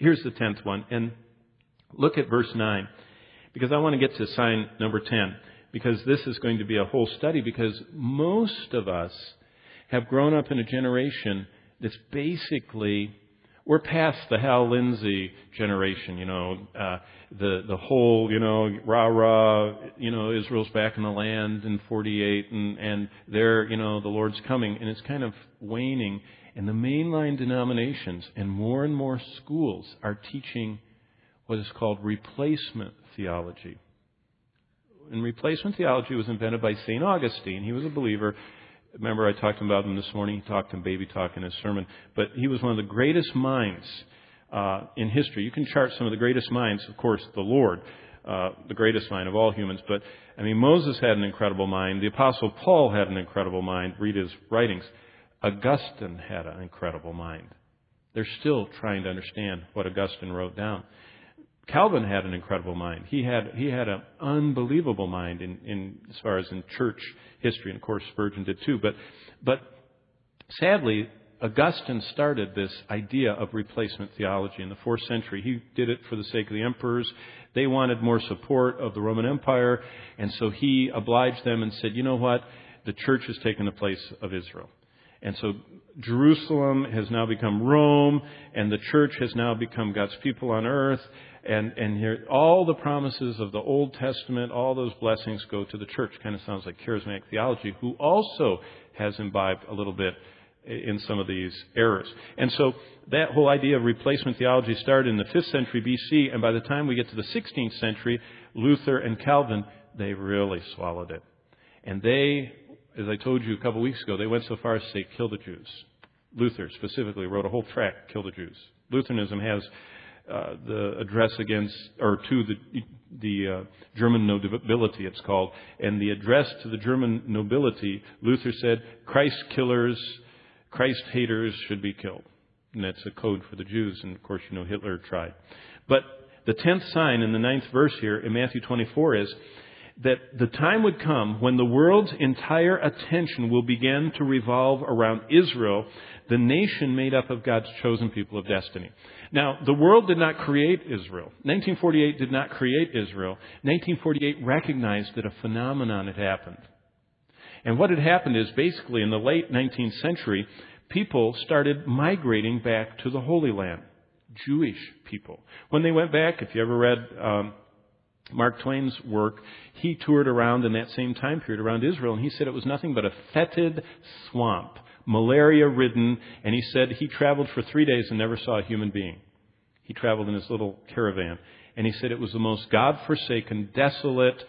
here's the 10th one. And look at verse 9, because I want to get to sign number 10, because this is going to be a whole study, because most of us have grown up in a generation that's basically, we're past the Hal Lindsey generation, the whole, rah-rah, Israel's back in the land in 48, and there, the Lord's coming, and it's kind of waning. And the mainline denominations and more schools are teaching what is called replacement theology. And replacement theology was invented by St. Augustine. He was a believer. Remember, I talked about him this morning. He talked in baby talk in his sermon. But he was one of the greatest minds in history. You can chart some of the greatest minds, of course, the Lord, the greatest mind of all humans. But, Moses had an incredible mind. The Apostle Paul had an incredible mind. Read his writings. Augustine had an incredible mind. They're still trying to understand what Augustine wrote down. Calvin had an incredible mind. He had an unbelievable mind in as far as in church history, and of course Spurgeon did too. But sadly, Augustine started this idea of replacement theology in the 4th century. He did it for the sake of the emperors. They wanted more support of the Roman Empire, and so he obliged them and said, you know what? The church has taken the place of Israel. And so Jerusalem has now become Rome, and the church has now become God's people on earth. And here, all the promises of the Old Testament, all those blessings go to the church. Kind of sounds like charismatic theology, who also has imbibed a little bit in some of these errors. And so that whole idea of replacement theology started in the 5th century BC, and by the time we get to the 16th century, Luther and Calvin, they really swallowed it. And they, as I told you a couple of weeks ago, they went so far as to say, kill the Jews. Luther specifically wrote a whole tract, Kill the Jews. Lutheranism has the address against, or to the German nobility, it's called. And the address to the German nobility, Luther said, Christ killers, Christ haters should be killed. And that's a code for the Jews. And of course, Hitler tried. But the 10th sign in the 9th verse here in Matthew 24 is that the time would come when the world's entire attention will begin to revolve around Israel, the nation made up of God's chosen people of destiny. Now, the world did not create Israel. 1948 did not create Israel. 1948 recognized that a phenomenon had happened. And what had happened is basically in the late 19th century, people started migrating back to the Holy Land. Jewish people. When they went back, if you ever read Mark Twain's work, he toured around in that same time period around Israel, and he said it was nothing but a fetid swamp, malaria-ridden, and he said he traveled for 3 days and never saw a human being. He traveled in his little caravan, and he said it was the most God-forsaken, desolate,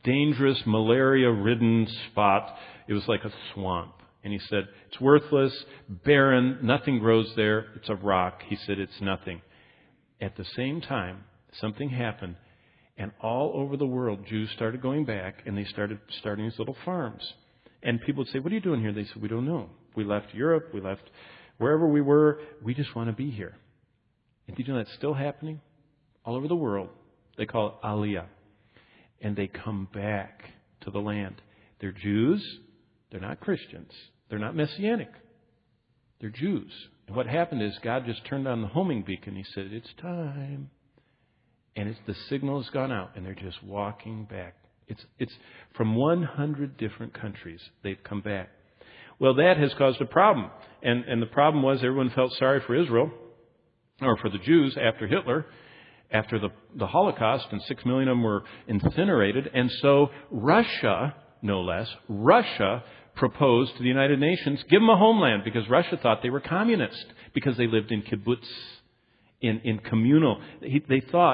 dangerous, malaria-ridden spot. It was like a swamp. And he said, it's worthless, barren, nothing grows there, it's a rock. He said, it's nothing. At the same time, something happened. And all over the world, Jews started going back, and they started starting these little farms. And people would say, what are you doing here? They said, we don't know. We left Europe. We left wherever we were. We just want to be here. And did you know that's still happening? All over the world. They call it Aliyah. And they come back to the land. They're Jews. They're not Christians. They're not Messianic. They're Jews. And what happened is God just turned on the homing beacon. He said, it's time. And the signal has gone out, and they're just walking back. It's from 100 different countries. They've come back. Well, that has caused a problem. And the problem was everyone felt sorry for Israel, or for the Jews after Hitler, after the Holocaust, and 6 million of them were incinerated. And so Russia, no less, Russia proposed to the United Nations, give them a homeland, because Russia thought they were communist, because they lived in kibbutz. In communal.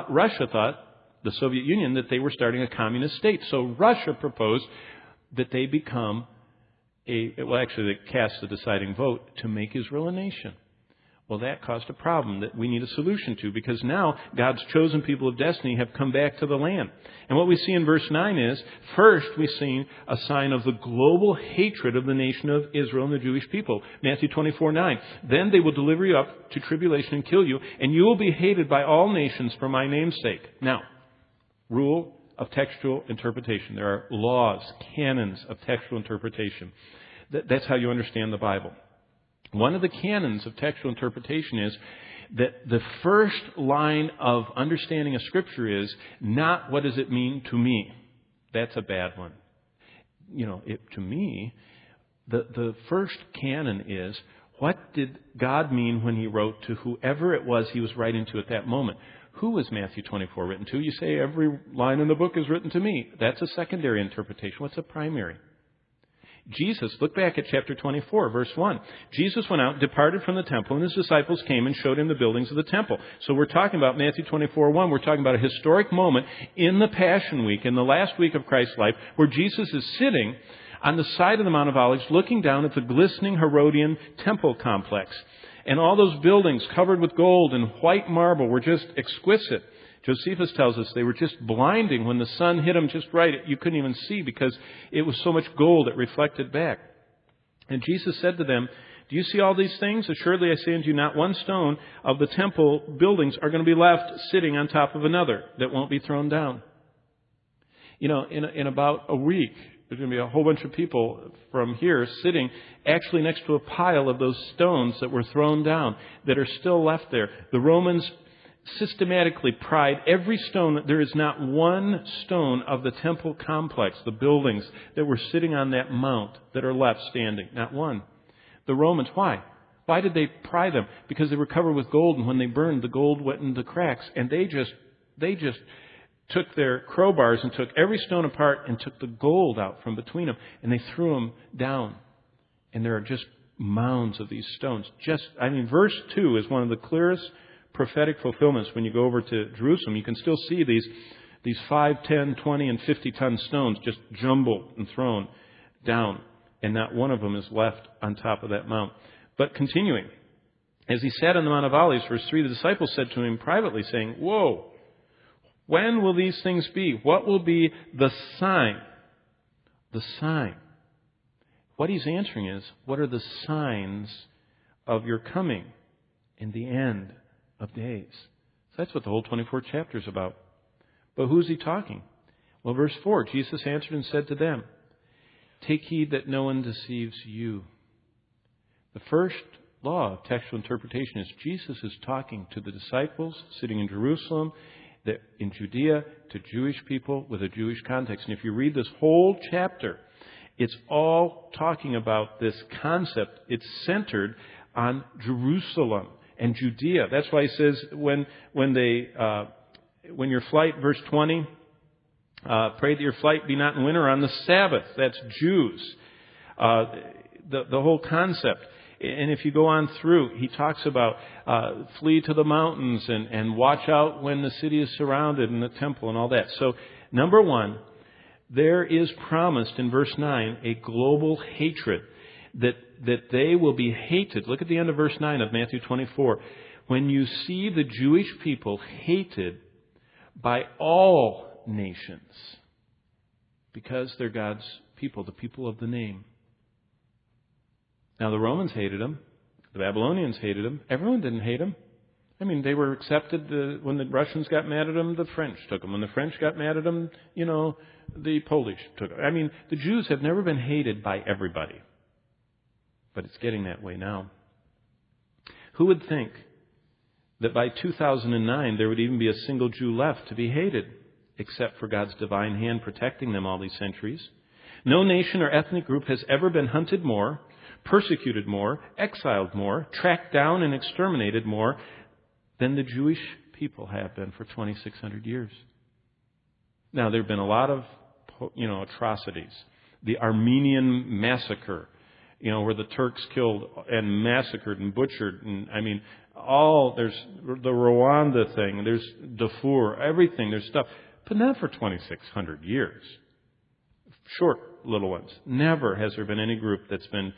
Russia thought, the Soviet Union, that they were starting a communist state. So Russia proposed that they become they cast the deciding vote to make Israel a nation. Well, that caused a problem that we need a solution to, because now God's chosen people of destiny have come back to the land. And what we see in verse 9 is, first we see a sign of the global hatred of the nation of Israel and the Jewish people. Matthew 24:9. Then they will deliver you up to tribulation and kill you, and you will be hated by all nations for my name's sake. Now, rule of textual interpretation. There are laws, canons of textual interpretation. That's how you understand the Bible. One of the canons of textual interpretation is that the first line of understanding of Scripture is not what does it mean to me. That's a bad one. To me, the first canon is, what did God mean when He wrote to whoever it was He was writing to at that moment? Who was Matthew 24 written to? You say every line in the book is written to me. That's a secondary interpretation. What's a primary? Jesus, look back at chapter 24, verse 1. Jesus went out, departed from the temple, and His disciples came and showed Him the buildings of the temple. So we're talking about Matthew 24:1. We're talking about a historic moment in the Passion Week, in the last week of Christ's life, where Jesus is sitting on the side of the Mount of Olives, looking down at the glistening Herodian temple complex. And all those buildings covered with gold and white marble were just exquisite. Josephus tells us they were just blinding. When the sun hit them just right, you couldn't even see because it was so much gold it reflected back. And Jesus said to them, do you see all these things? Assuredly I say unto you, not one stone of the temple buildings are going to be left sitting on top of another that won't be thrown down. In about a week, there's going to be a whole bunch of people from here sitting actually next to a pile of those stones that were thrown down that are still left there. The Romans systematically pried every stone. There is not one stone of the temple complex, the buildings that were sitting on that mount that are left standing. Not one. The Romans, why? Why did they pry them? Because they were covered with gold, and when they burned, the gold went into cracks. And they just took their crowbars and took every stone apart and took the gold out from between them, and they threw them down. And there are just mounds of these stones. Verse 2 is one of the clearest prophetic fulfillments. When you go over to Jerusalem, you can still see these 5, 10, 20, and 50-ton stones just jumbled and thrown down, and not one of them is left on top of that mount. But continuing, as He sat on the Mount of Olives, verse 3, the disciples said to Him privately, saying, Whoa, when will these things be? What will be the sign? The sign. What He's answering is, what are the signs of your coming in the end of days? So that's what the whole 24th chapter is about. But who's He talking? Well, verse 4, Jesus answered and said to them, take heed that no one deceives you. The first law of textual interpretation is Jesus is talking to the disciples sitting in Jerusalem, in Judea, to Jewish people with a Jewish context. And if you read this whole chapter, it's all talking about this concept. It's centered on Jerusalem and Judea. That's why He says when your flight, verse 20, pray that your flight be not in winter on the Sabbath. That's Jews. The whole concept. And if you go on through, He talks about flee to the mountains and watch out when the city is surrounded and the temple and all that. So, number one, there is promised in verse 9 a global hatred that they will be hated. Look at the end of verse 9 of Matthew 24. When you see the Jewish people hated by all nations because they're God's people, the people of the name. Now, the Romans hated them. The Babylonians hated them. Everyone didn't hate them. They were accepted. When the Russians got mad at them, the French took them. When the French got mad at them, the Polish took them. The Jews have never been hated by everybody. But it's getting that way now. Who would think that by 2009 there would even be a single Jew left to be hated, except for God's divine hand protecting them all these centuries? No nation or ethnic group has ever been hunted more, persecuted more, exiled more, tracked down and exterminated more than the Jewish people have been for 2,600 years. Now, there have been a lot of, atrocities. The Armenian massacre, where the Turks killed and massacred and butchered. And there's the Rwanda thing, there's Darfur, everything, there's stuff. But not for 2,600 years. Short little ones. Never has there been any group that's been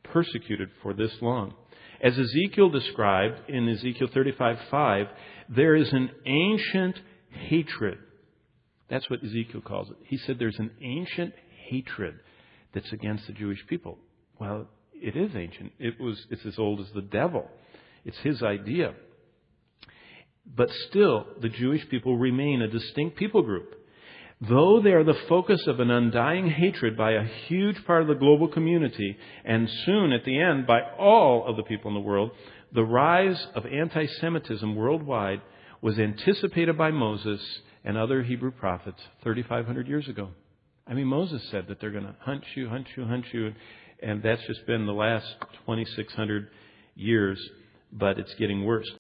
persecuted for this long. As Ezekiel described in Ezekiel 35:5, there is an ancient hatred. That's what Ezekiel calls it. He said there's an ancient hatred that's against the Jewish people. Well, it is ancient. It's as old as the devil. It's his idea. But still, the Jewish people remain a distinct people group. Though they are the focus of an undying hatred by a huge part of the global community, and soon at the end by all of the people in the world, The rise of anti-Semitism worldwide was anticipated by Moses and other Hebrew prophets 3,500 years ago. I mean, Moses said that they're going to hunt you, and that's just been the last 2,600 years, but it's getting worse.